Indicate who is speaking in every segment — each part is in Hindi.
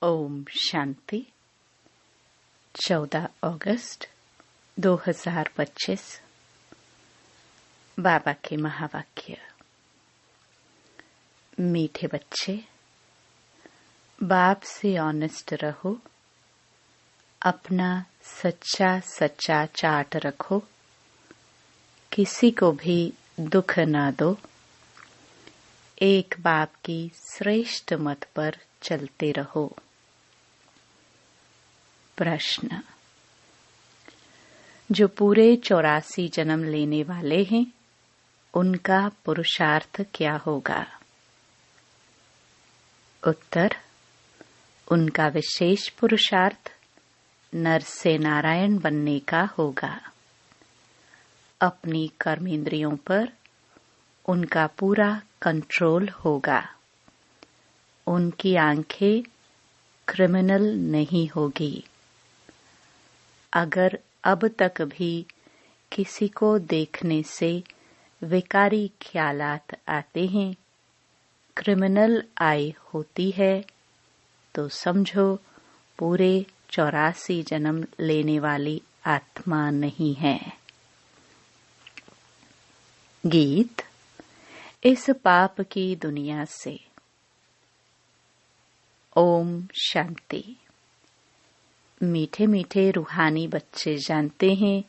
Speaker 1: ओम शांति। 14 अगस्त 2025। बाबा के महावाक्य। मीठे बच्चे, बाप से ऑनेस्ट रहो, अपना सच्चा सच्चा चार्ट रखो, किसी को भी दुख न दो, एक बाप की श्रेष्ठ मत पर चलते रहो। प्रश्न। जो पूरे 84 जन्म लेने वाले हैं, उनका पुरुषार्थ क्या होगा? उत्तर। उनका विशेष पुरुषार्थ नर से नारायण बनने का होगा। अपनी कर्मेंद्रियों पर उनका पूरा कंट्रोल होगा। उनकी आंखें क्रिमिनल नहीं होगी। अगर अब तक भी किसी को देखने से विकारी ख्यालात आते हैं, क्रिमिनल आई होती है, तो समझो पूरे 84 जन्म लेने वाली आत्मा नहीं है। गीत। इस पाप की दुनिया से। ओम शांति। मीठे मीठे रूहानी बच्चे जानते हैं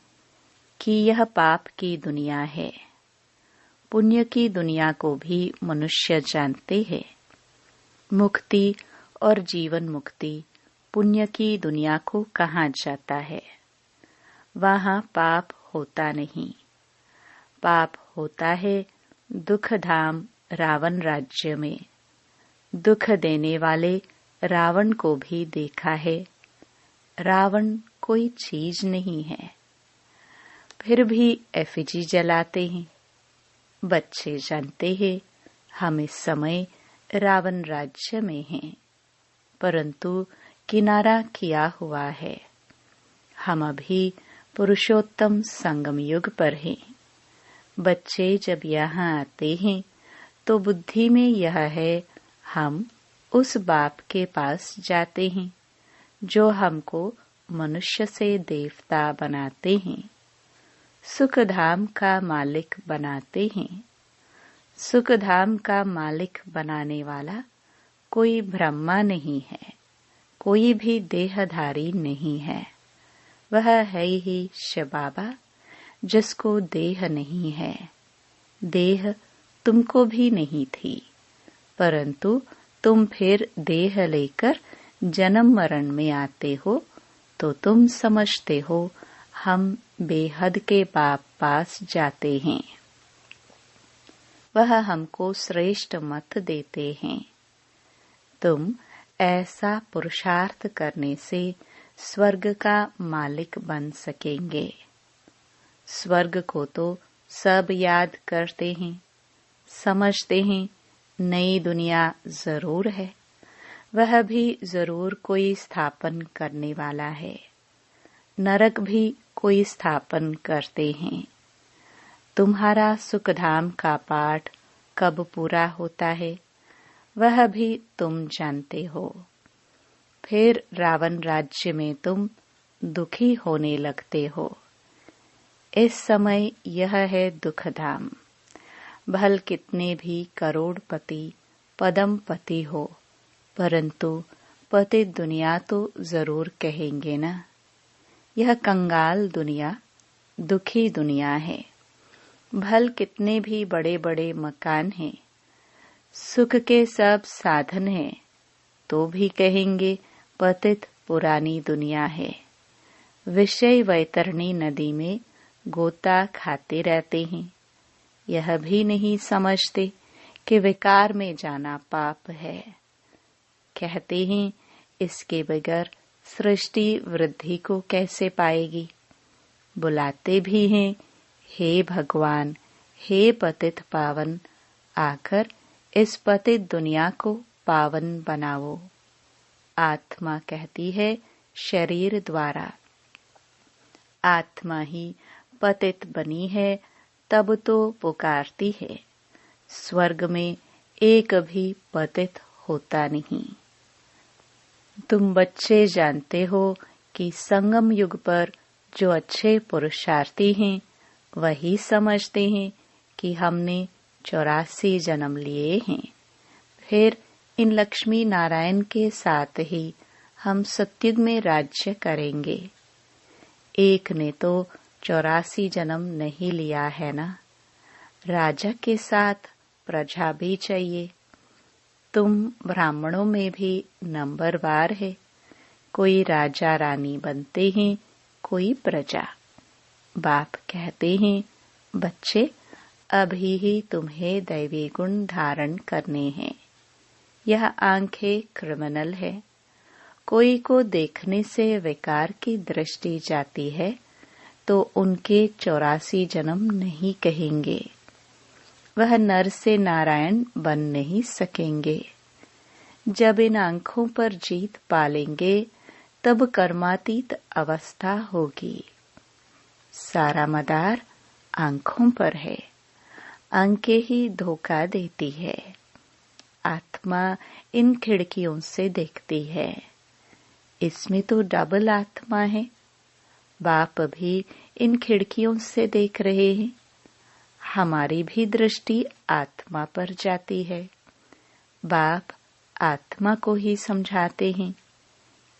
Speaker 1: कि यह पाप की दुनिया है। पुण्य की दुनिया को भी मनुष्य जानते हैं। मुक्ति और जीवन मुक्ति पुण्य की दुनिया को कहा जाता है। वहाँ पाप होता नहीं। पाप होता है दुख धाम रावण राज्य में। दुख देने वाले रावण को भी देखा है। रावण कोई चीज नहीं है, फिर भी एफिजी जलाते हैं। बच्चे जानते हैं हम इस समय रावण राज्य में हैं, परंतु किनारा किया हुआ है। हम अभी पुरुषोत्तम संगम युग पर हैं। बच्चे जब यहाँ आते हैं तो बुद्धि में यह है, हम उस बाप के पास जाते हैं जो हमको मनुष्य से देवता बनाते हैं, सुखधाम का मालिक बनाते हैं। सुखधाम का मालिक बनाने वाला कोई ब्रह्मा नहीं है, कोई भी देहधारी नहीं है। वह है ही शिव बाबा, जिसको देह नहीं है। देह तुमको भी नहीं थी, परंतु तुम फिर देह लेकर जन्म मरण में आते हो, तो तुम समझते हो हम बेहद के बाप पास जाते हैं। वह हमको श्रेष्ठ मत देते हैं। तुम ऐसा पुरुषार्थ करने से स्वर्ग का मालिक बन सकेंगे। स्वर्ग को तो सब याद करते हैं, समझते हैं नई दुनिया जरूर है, वह भी जरूर कोई स्थापन करने वाला है। नरक भी कोई स्थापन करते हैं। तुम्हारा सुखधाम का पाठ कब पूरा होता है, वह भी तुम जानते हो। फिर रावण राज्य में तुम दुखी होने लगते हो। इस समय यह है दुखधाम। भल कितने भी करोड़पति पदमपति हो, परंतु पतित दुनिया तो जरूर कहेंगे ना। यह कंगाल दुनिया दुखी दुनिया है। भल कितने भी बड़े बड़े मकान हैं, सुख के सब साधन हैं, तो भी कहेंगे पतित पुरानी दुनिया है। विषय वैतरणी नदी में गोता खाते रहते हैं। यह भी नहीं समझते कि विकार में जाना पाप है। कहते हैं इसके बगैर सृष्टि वृद्धि को कैसे पाएगी। बुलाते भी हैं, हे भगवान, हे पतित पावन, आकर इस पतित दुनिया को पावन बनाओ। आत्मा कहती है शरीर द्वारा। आत्मा ही पतित बनी है, तब तो पुकारती है। स्वर्ग में एक भी पतित होता नहीं। तुम बच्चे जानते हो कि संगम युग पर जो अच्छे पुरुषार्थी हैं वही समझते हैं कि हमने 84 जन्म लिए हैं। फिर इन लक्ष्मी नारायण के साथ ही हम सतयुग में राज्य करेंगे। एक ने तो 84 जन्म नहीं लिया है ना। राजा के साथ प्रजा भी चाहिए। तुम ब्राह्मणों में भी नंबरवार है। कोई राजा रानी बनते हैं, कोई प्रजा। बाप कहते हैं, बच्चे अभी ही तुम्हें दैवी गुण धारण करने हैं। यह आंखें क्रिमिनल है। कोई को देखने से विकार की दृष्टि जाती है तो उनके 84 जन्म नहीं कहेंगे। वह नर से नारायण बन नहीं सकेंगे। जब इन आंखों पर जीत पालेंगे तब कर्मातीत अवस्था होगी। सारा मदार आंखों पर है। आंखें ही धोखा देती है। आत्मा इन खिड़कियों से देखती है। इसमें तो डबल आत्मा है। बाप भी इन खिड़कियों से देख रहे हैं। हमारी भी दृष्टि आत्मा पर जाती है। बाप आत्मा को ही समझाते हैं।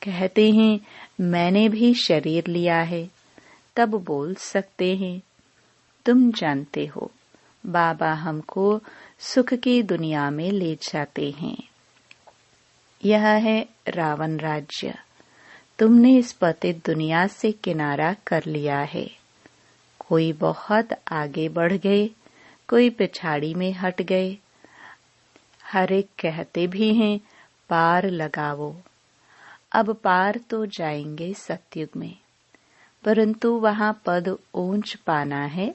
Speaker 1: कहते हैं, मैंने भी शरीर लिया है, तब बोल सकते हैं। तुम जानते हो बाबा हमको सुख की दुनिया में ले जाते हैं। यह है रावण राज्य। तुमने इस पतित दुनिया से किनारा कर लिया है। कोई बहुत आगे बढ़ गए, कोई पिछाड़ी में हट गए। हर एक कहते भी हैं, पार लगाओ। अब पार तो जाएंगे सतयुग में, परंतु वहां पद ऊंच पाना है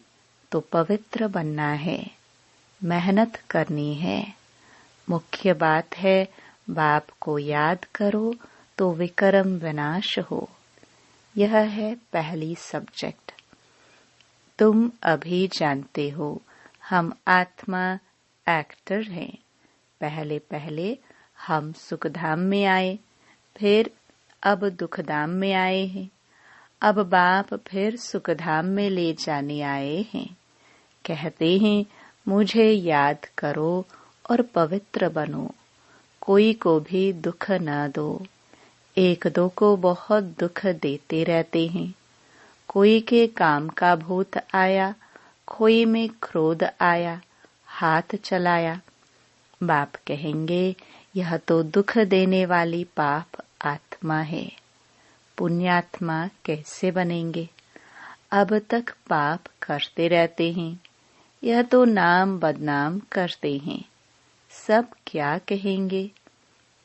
Speaker 1: तो पवित्र बनना है, मेहनत करनी है। मुख्य बात है बाप को याद करो तो विक्रम विनाश हो। यह है पहली सब्जेक्ट। तुम अभी जानते हो हम आत्मा एक्टर हैं। पहले पहले हम सुखधाम में आए, फिर अब दुखधाम में आए हैं। अब बाप फिर सुखधाम में ले जाने आए हैं। कहते हैं, मुझे याद करो और पवित्र बनो। कोई को भी दुख न दो। एक दो को बहुत दुख देते रहते हैं। कोई के काम का भूत आया, कोई में क्रोध आया, हाथ चलाया। बाप कहेंगे, यह तो दुख देने वाली पाप आत्मा है। पुण्यात्मा कैसे बनेंगे? अब तक पाप करते रहते हैं। यह तो नाम बदनाम करते हैं। सब क्या कहेंगे?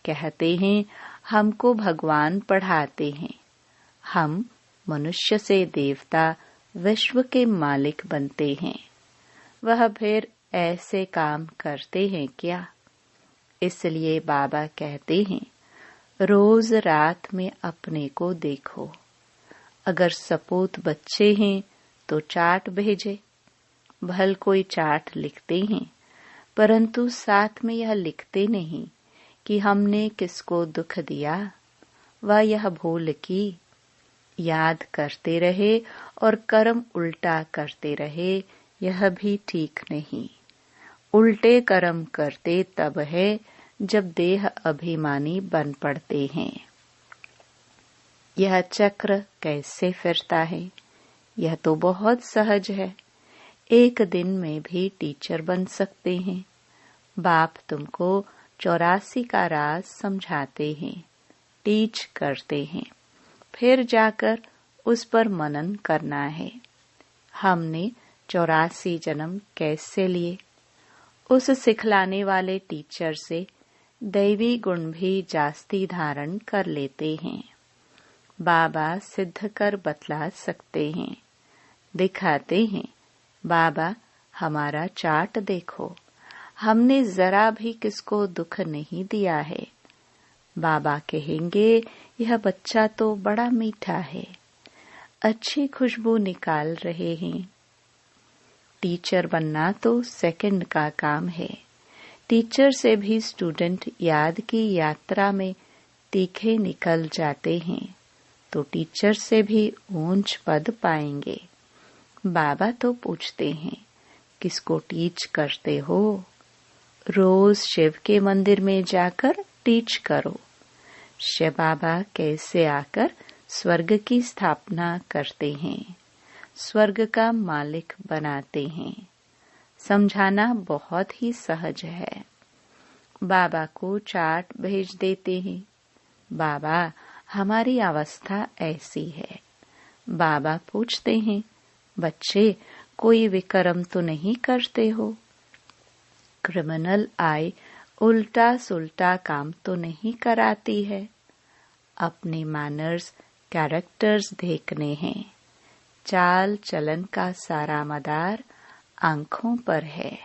Speaker 1: कहते हैं, हमको भगवान पढ़ाते हैं। हम मनुष्य से देवता विश्व के मालिक बनते हैं। वह फिर ऐसे काम करते हैं क्या? इसलिए बाबा कहते हैं, रोज रात में अपने को देखो। अगर सपूत बच्चे हैं तो चाट भेजे। भल कोई चाट लिखते हैं, परंतु साथ में यह लिखते नहीं कि हमने किसको दुख दिया व यह भूल की। याद करते रहे और कर्म उल्टा करते रहे, यह भी ठीक नहीं। उल्टे कर्म करते तब है जब देह अभिमानी बन पड़ते हैं। यह चक्र कैसे फिरता है? यह तो बहुत सहज है। एक दिन में भी टीचर बन सकते हैं। बाप तुमको 84 का राज समझाते हैं, टीच करते हैं। फिर जाकर उस पर मनन करना है। हमने 84 जन्म कैसे लिए? उस सिखलाने वाले टीचर से दैवी गुण भी जास्ती धारण कर लेते हैं। बाबा सिद्ध कर बतला सकते हैं, दिखाते हैं। बाबा हमारा चार्ट देखो, हमने जरा भी किसको दुख नहीं दिया है। बाबा कहेंगे, यह बच्चा तो बड़ा मीठा है, अच्छी खुशबू निकाल रहे हैं। टीचर बनना तो सेकंड का काम है। टीचर से भी स्टूडेंट याद की यात्रा में तीखे निकल जाते हैं तो टीचर से भी ऊंच पद पाएंगे। बाबा तो पूछते हैं, किसको टीच करते हो? रोज शिव के मंदिर में जाकर टीच करो। शिव बाबा कैसे आकर स्वर्ग की स्थापना करते हैं, स्वर्ग का मालिक बनाते हैं। समझाना बहुत ही सहज है। बाबा को चार्ट भेज देते हैं। बाबा, हमारी अवस्था ऐसी है। बाबा पूछते हैं, बच्चे कोई विक्रम तो नहीं करते हो? क्रिमिनल आई उल्टा सुल्टा काम तो नहीं कराती है? अपने मैनर्स, कैरेक्टर्स देखने हैं। चाल चलन का सारा मदार आंखों पर है।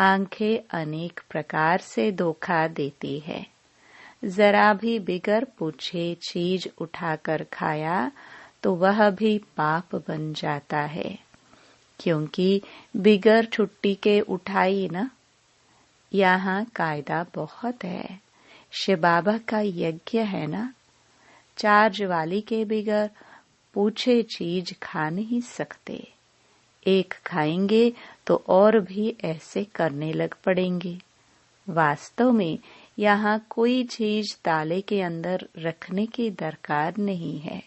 Speaker 1: आंखें अनेक प्रकार से धोखा देती है। जरा भी बिगर पूछे चीज उठाकर खाया तो वह भी पाप बन जाता है, क्योंकि बिगर छुट्टी के उठाई ना। यहाँ कायदा बहुत है। शिव बाबा का यज्ञ है ना। चार्ज वाली के बिगर पूछे चीज खा नहीं सकते। एक खाएंगे तो और भी ऐसे करने लग पड़ेंगे। वास्तव में यहाँ कोई चीज ताले के अंदर रखने की दरकार नहीं है।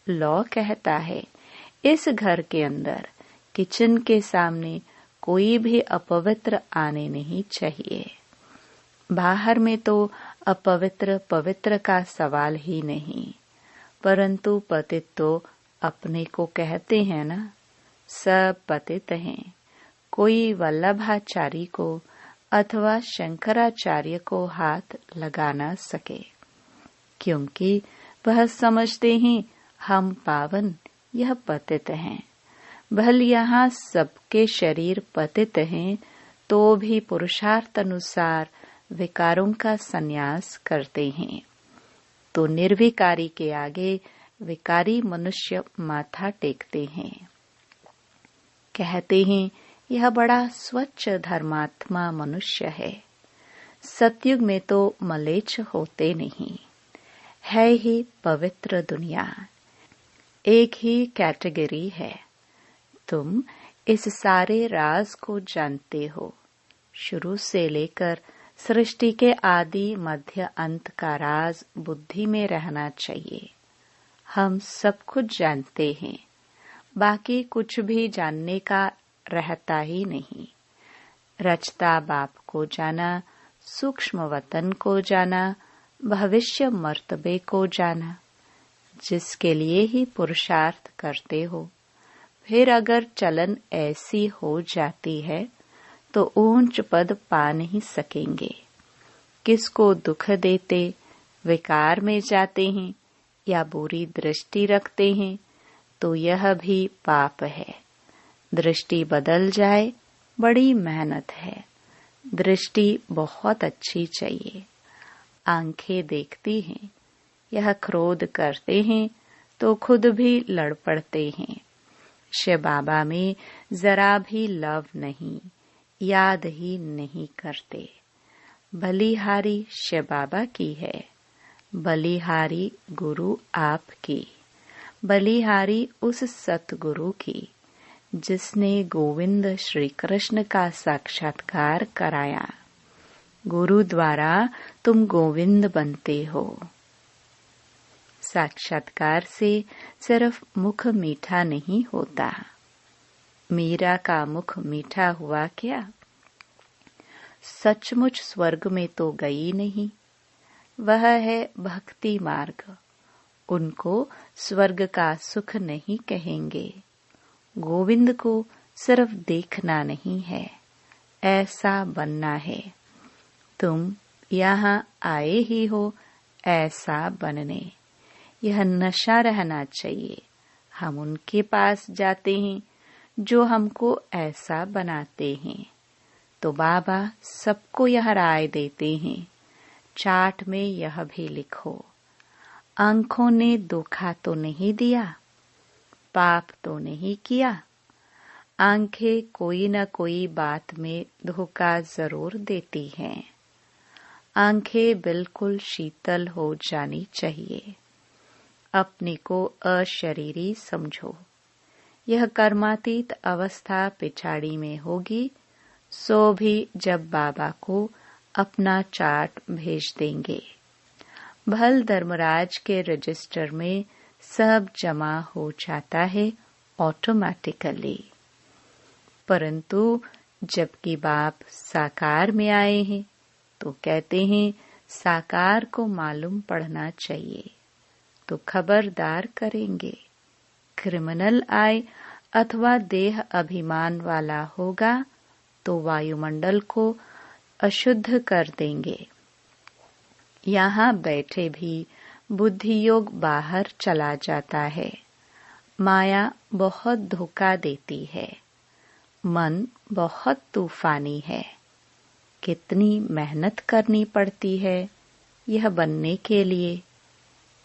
Speaker 1: लॉ कहता है, इस घर के अंदर किचन के सामने कोई भी अपवित्र आने नहीं चाहिए। बाहर में तो अपवित्र पवित्र का सवाल ही नहीं, परंतु पतित तो अपने को कहते हैं ना। सब पतित हैं। कोई वल्लभाचारी को अथवा शंकराचार्य को हाथ लगा न सके, क्योंकि वह समझते हैं हम पावन, यह पतित हैं। भल यहाँ सबके शरीर पतित हैं तो भी पुरुषार्थ अनुसार विकारों का संन्यास करते हैं। तो निर्विकारी के आगे विकारी मनुष्य माथा टेकते हैं। कहते हैं यह बड़ा स्वच्छ धर्मात्मा मनुष्य है। सतयुग में तो मलेच्छ होते नहीं, है ही पवित्र दुनिया। एक ही कैटेगरी है। तुम इस सारे राज को जानते हो। शुरू से लेकर सृष्टि के आदि मध्य अंत का राज बुद्धि में रहना चाहिए। हम सब कुछ जानते हैं, बाकी कुछ भी जानने का रहता ही नहीं। रचता बाप को जाना, सूक्ष्म वतन को जाना, भविष्य मर्तबे को जाना, जिसके लिए ही पुरुषार्थ करते हो। फिर अगर चलन ऐसी हो जाती है तो ऊंच पद पा नहीं सकेंगे। किसको दुख देते, विकार में जाते हैं या बुरी दृष्टि रखते हैं तो यह भी पाप है। दृष्टि बदल जाए, बड़ी मेहनत है। दृष्टि बहुत अच्छी चाहिए। आंखें देखती हैं, यह क्रोध करते हैं तो खुद भी लड़ पड़ते हैं। शिव बाबा में जरा भी लव नहीं, याद ही नहीं करते। बलिहारी शिव बाबा की है, बलिहारी गुरु आपकी, बलिहारी उस सतगुरु की जिसने गोविंद श्री कृष्ण का साक्षात्कार कराया। गुरु द्वारा तुम गोविंद बनते हो। साक्षात्कार से सिर्फ मुख मीठा नहीं होता। मीरा का मुख मीठा हुआ क्या? सचमुच स्वर्ग में तो गई नहीं। वह है भक्ति मार्ग। उनको स्वर्ग का सुख नहीं कहेंगे। गोविंद को सिर्फ देखना नहीं है, ऐसा बनना है। तुम यहाँ आए ही हो ऐसा बनने। यह नशा रहना चाहिए। हम उनके पास जाते हैं जो हमको ऐसा बनाते हैं। तो बाबा सबको यह राय देते हैं, चार्ट में यह भी लिखो। आंखों ने धोखा तो नहीं दिया, पाप तो नहीं किया। आंखें कोई न कोई बात में धोखा जरूर देती हैं। आंखें बिल्कुल शीतल हो जानी चाहिए। अपने को अशरीरी समझो। यह कर्मातीत अवस्था पिछाड़ी में होगी, सो भी जब बाबा को अपना चार्ट भेज देंगे। भल धर्मराज के रजिस्टर में सब जमा हो जाता है ऑटोमेटिकली। परंतु जबकि बाप साकार में आए हैं तो कहते हैं साकार को मालूम पड़ना चाहिए, तो खबरदार करेंगे। क्रिमिनल आए अथवा देह अभिमान वाला होगा तो वायुमंडल को अशुद्ध कर देंगे। यहाँ बैठे भी बुद्धि योग बाहर चला जाता है। माया बहुत धोखा देती है। मन बहुत तूफानी है। कितनी मेहनत करनी पड़ती है यह बनने के लिए।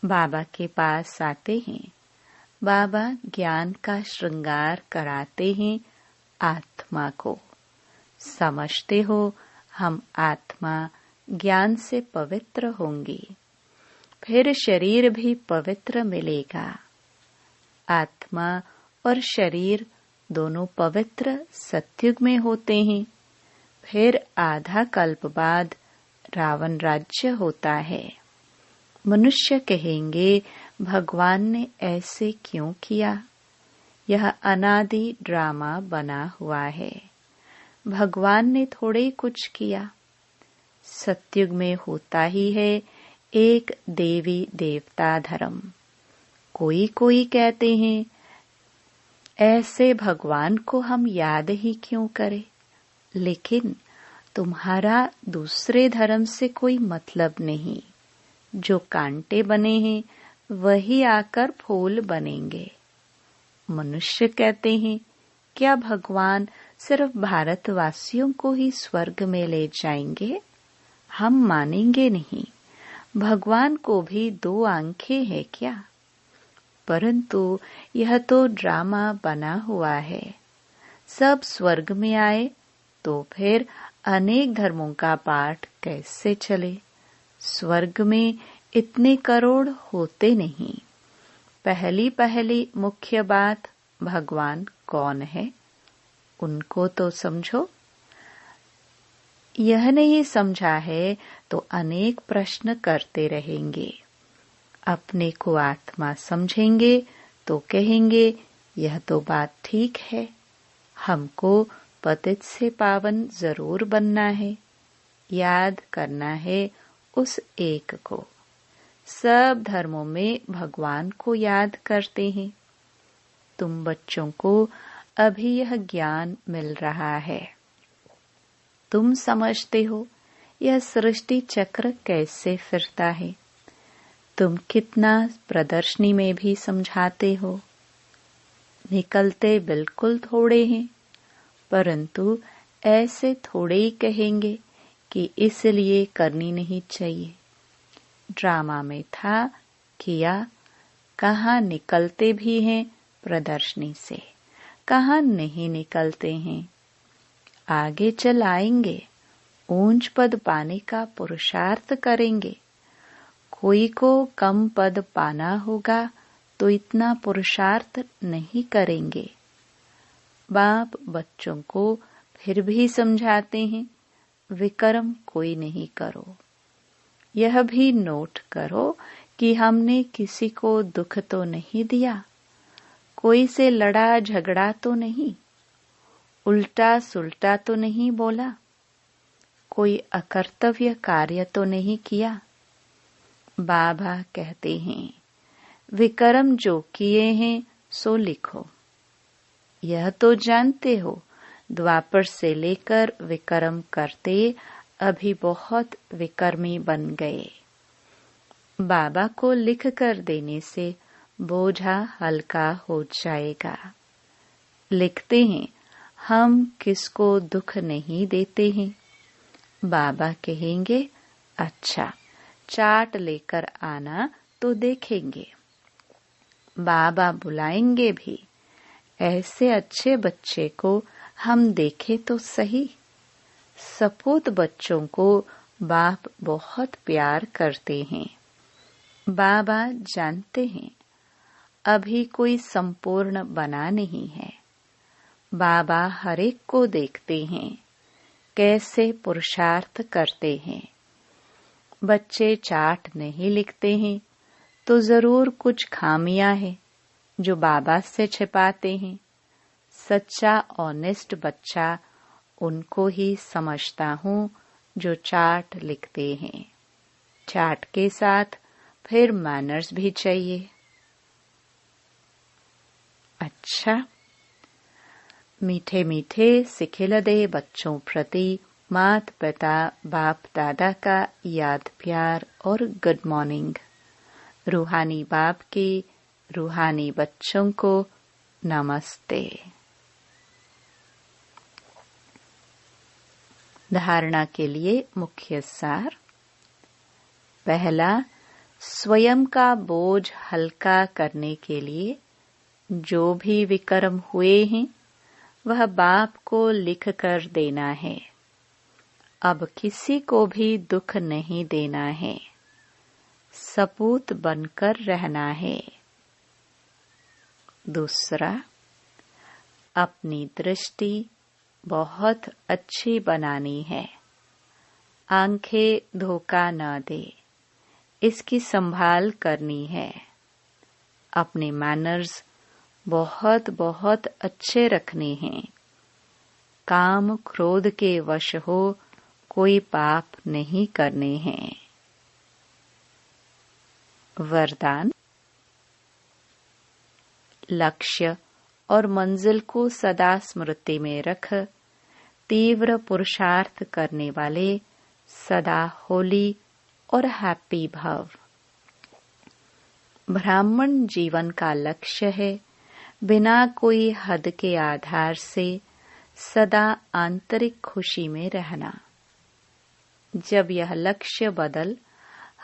Speaker 1: बाबा के पास आते हैं, बाबा ज्ञान का श्रृंगार कराते हैं आत्मा को। समझते हो हम आत्मा ज्ञान से पवित्र होंगी, फिर शरीर भी पवित्र मिलेगा। आत्मा और शरीर दोनों पवित्र सत्युग में होते हैं। फिर आधा कल्प बाद रावण राज्य होता है। मनुष्य कहेंगे भगवान ने ऐसे क्यों किया? यह अनादि ड्रामा बना हुआ है। भगवान ने थोड़े कुछ किया। सत्युग में होता ही है एक देवी देवता धर्म। कोई कोई कहते हैं ऐसे भगवान को हम याद ही क्यों करें? लेकिन तुम्हारा दूसरे धर्म से कोई मतलब नहीं। जो कांटे बने हैं वही आकर फूल बनेंगे। मनुष्य कहते हैं क्या भगवान सिर्फ भारतवासियों को ही स्वर्ग में ले जाएंगे? हम मानेंगे नहीं। भगवान को भी 2 आंखें हैं क्या? परंतु यह तो ड्रामा बना हुआ है। सब स्वर्ग में आए तो फिर अनेक धर्मों का पाठ कैसे चले? स्वर्ग में इतने करोड़ होते नहीं। पहली मुख्य बात भगवान कौन है उनको तो समझो। यह नहीं समझा है तो अनेक प्रश्न करते रहेंगे। अपने को आत्मा समझेंगे तो कहेंगे यह तो बात ठीक है, हमको पतित से पावन जरूर बनना है। याद करना है उस एक को। सब धर्मों में भगवान को याद करते हैं। तुम बच्चों को अभी यह ज्ञान मिल रहा है। तुम समझते हो यह सृष्टि चक्र कैसे फिरता है। तुम कितना प्रदर्शनी में भी समझाते हो। निकलते बिल्कुल थोड़े हैं, परंतु ऐसे थोड़े ही कहेंगे कि इसलिए करनी नहीं चाहिए। ड्रामा में था किया, कहाँ निकलते भी हैं प्रदर्शनी से, कहाँ नहीं निकलते हैं। आगे चल आएंगे, ऊंच पद पाने का पुरुषार्थ करेंगे। कोई को कम पद पाना होगा तो इतना पुरुषार्थ नहीं करेंगे। बाप बच्चों को फिर भी समझाते हैं विकर्म कोई नहीं करो। यह भी नोट करो कि हमने किसी को दुख तो नहीं दिया, कोई से लड़ा झगड़ा तो नहीं, उल्टा सुल्टा तो नहीं बोला, कोई अकर्तव्य कार्य तो नहीं किया। बाबा कहते हैं विकर्म जो किए हैं सो लिखो। यह तो जानते हो द्वापर से लेकर विकर्म करते अभी बहुत विकर्मी बन गए। बाबा को लिख कर देने से बोझा हल्का हो जाएगा। लिखते हैं हम किसको दुख नहीं देते हैं। बाबा कहेंगे अच्छा चाट लेकर आना तो देखेंगे। बाबा बुलाएंगे भी, ऐसे अच्छे बच्चे को हम देखे तो सही। सपूत बच्चों को बाप बहुत प्यार करते हैं। बाबा जानते हैं अभी कोई संपूर्ण बना नहीं है। बाबा हर एक को देखते हैं कैसे पुरुषार्थ करते हैं। बच्चे चार्ट नहीं लिखते हैं तो जरूर कुछ खामियां हैं जो बाबा से छिपाते हैं। सच्चा ऑनेस्ट बच्चा उनको ही समझता हूँ जो चार्ट लिखते हैं। चार्ट के साथ फिर मैनर्स भी चाहिए। अच्छा, मीठे मीठे सिखिलदे बच्चों प्रति माता पिता बाप दादा का याद प्यार और गुड मॉर्निंग। रूहानी बाप के रूहानी बच्चों को नमस्ते। धारणा के लिए मुख्य सार। पहला, स्वयं का बोझ हल्का करने के लिए जो भी विकर्म हुए हैं वह बाप को लिख कर देना है। अब किसी को भी दुख नहीं देना है। सपूत बनकर रहना है। दूसरा, अपनी दृष्टि बहुत अच्छी बनानी है। आंखें धोखा न दे, इसकी संभाल करनी है। अपने मैनर्स बहुत बहुत अच्छे रखने हैं। काम क्रोध के वश हो कोई पाप नहीं करने हैं। वरदान। लक्ष्य और मंजिल को सदा स्मृति में रख तीव्र पुरुषार्थ करने वाले सदा होली और हैप्पी भव। ब्राह्मण जीवन का लक्ष्य है बिना कोई हद के आधार से सदा आंतरिक खुशी में रहना। जब यह लक्ष्य बदल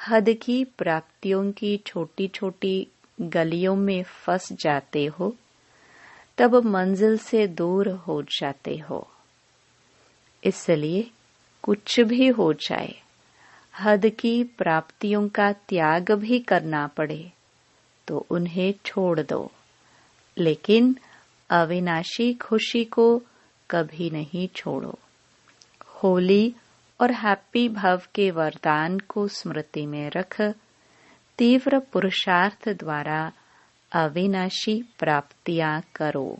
Speaker 1: हद की प्राप्तियों की छोटी छोटी गलियों में फंस जाते हो तब मंजिल से दूर हो जाते हो। इसलिए कुछ भी हो जाए, हद की प्राप्तियों का त्याग भी करना पड़े तो उन्हें छोड़ दो, लेकिन अविनाशी खुशी को कभी नहीं छोड़ो। होली और हैप्पी भव के वरदान को स्मृति में रख तीव्र पुरुषार्थ द्वारा अविनाशी प्राप्तियां करो।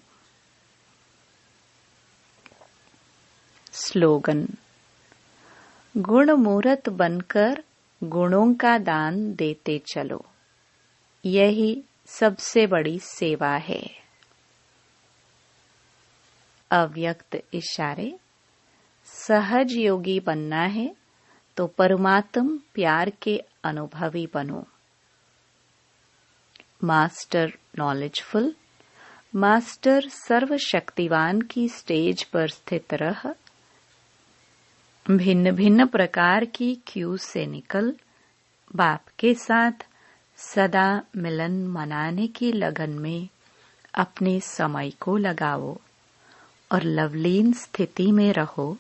Speaker 1: स्लोगन। गुण मूर्त बनकर गुणों का दान देते चलो, यही सबसे बड़ी सेवा है। अव्यक्त इशारे। सहज योगी बनना है तो परमात्म प्यार के अनुभवी बनो। Master knowledgeful. मास्टर सर्वशक्तिवान की स्टेज पर स्थित रह भिन्न भिन्न प्रकार की क्यू से निकल बाप के साथ सदा मिलन मनाने की लगन में अपने समय को लगाओ और लवलीन स्थिति में रहो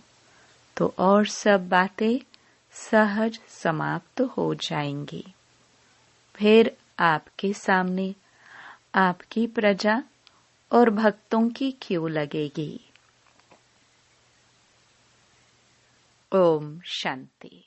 Speaker 1: तो और सब बातें सहज समाप्त हो जाएंगी। फिर आपके सामने आपकी प्रजा और भक्तों की क्यू लगेगी। ओम शांति।